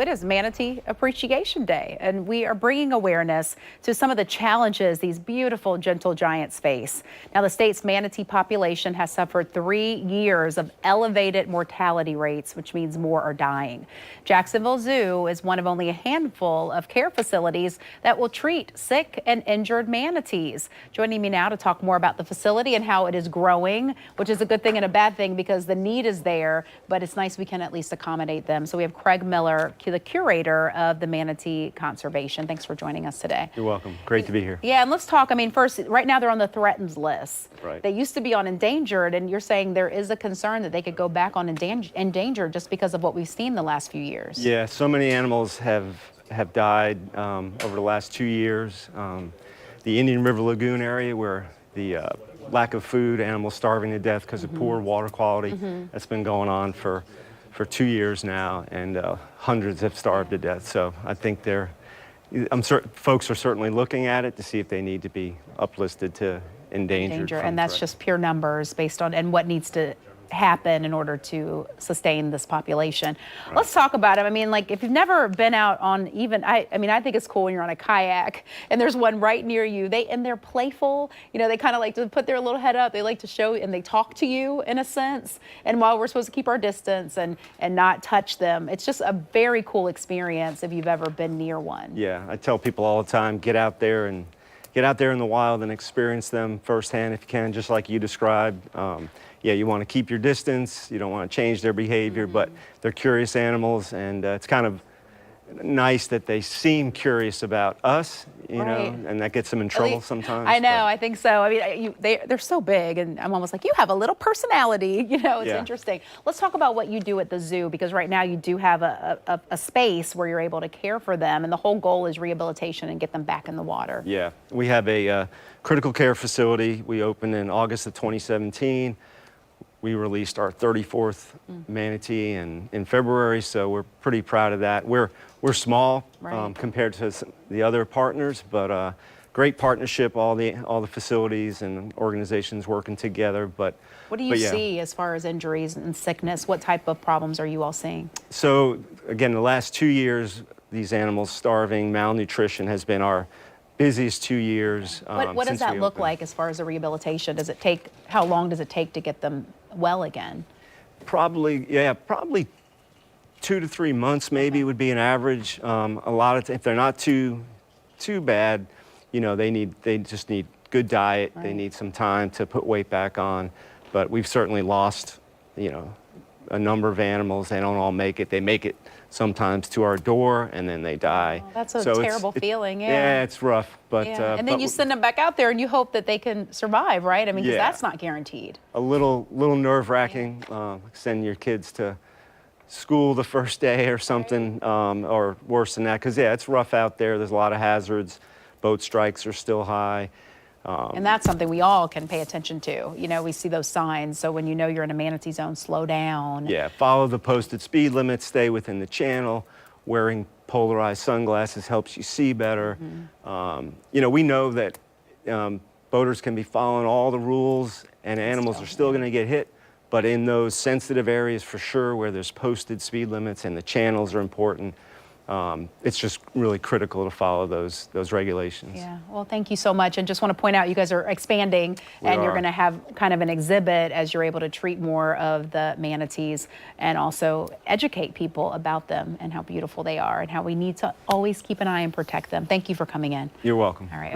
It is Manatee Appreciation Day, and we are bringing awareness to some of the challenges these beautiful, gentle giants face. Now, the state's manatee population has suffered 3 years of elevated mortality rates, which means more are dying. Jacksonville Zoo is one of only a handful of care facilities that will treat sick and injured manatees. Joining me now to talk more about the facility and how it is growing, which is a good thing and a bad thing because the need is there, but it's nice we can at least accommodate them. So we have Craig Miller, the curator of the Manatee Conservation. Thanks for joining us today. You're welcome. Great to be here. Yeah, and let's talk, first, right now they're on the threatened list. Right. They used to be on endangered, and you're saying there is a concern that they could go back on endangered just because of what we've seen the last few years. Yeah, so many animals have died over the last 2 years. The Indian River Lagoon area where the lack of food, animals starving to death because of poor water quality, that's been going on for 2 years now, and hundreds have starved to death. So I think I'm certain folks are certainly looking at it to see if they need to be uplisted to endangered. And that's just pure numbers based on and what needs to happen in order to sustain this population. Right. Let's talk about it. Like if you've never been out on I think it's cool when you're on a kayak and there's one right near you. They're playful. They kind of like to put their little head up. They like to show and they talk to you in a sense. And while we're supposed to keep our distance and not touch them, it's just a very cool experience if you've ever been near one. Yeah, I tell people all the time, get out there in the wild and experience them firsthand if you can, just like you described. Yeah, you want to keep your distance. You don't want to change their behavior, but they're curious animals, and it's kind of nice that they seem curious about us, you know, and that gets them in trouble sometimes. I know, I think so. They're so big, and I'm almost like, you have a little personality, it's interesting. Let's talk about what you do at the zoo, because right now you do have a space where you're able to care for them, and the whole goal is rehabilitation and get them back in the water. Yeah, we have a critical care facility. We opened in August of 2017. We released our 34th manatee in February, so we're pretty proud of that. We're small compared to the other partners, but great partnership, all the facilities and organizations working together. But what do you see as far as injuries and sickness? What type of problems are you all seeing? So again, the last 2 years, these animals starving, malnutrition has been our busiest 2 years. What does that look like as far as the rehabilitation? How long does it take to get them well again? Probably 2 to 3 months maybe would be an average. A lot of if they're not too bad, they just need good diet. They need some time to put weight back on. But we've certainly lost, a number of animals. They don't all make it. They make it sometimes to our door and then they die. Oh, that's a terrible feeling. Yeah, it's rough. But and then you send them back out there and you hope that they can survive, right? Because that's not guaranteed. A little nerve-wracking. Send your kids to school the first day or something, or worse than that. Because it's rough out there. There's a lot of hazards. Boat strikes are still high. And that's something we all can pay attention to. We see those signs. So when you're in a manatee zone, slow down. Yeah, follow the posted speed limits, stay within the channel. Wearing polarized sunglasses helps you see better. We know that boaters can be following all the rules and animals are still going to get hit. But in those sensitive areas for sure where there's posted speed limits and the channels are important, it's just really critical to follow those regulations. Yeah, well, thank you so much. And just want to point out, you guys are expanding and you're going to have kind of an exhibit as you're able to treat more of the manatees and also educate people about them and how beautiful they are and how we need to always keep an eye and protect them. Thank you for coming in. You're welcome. All right.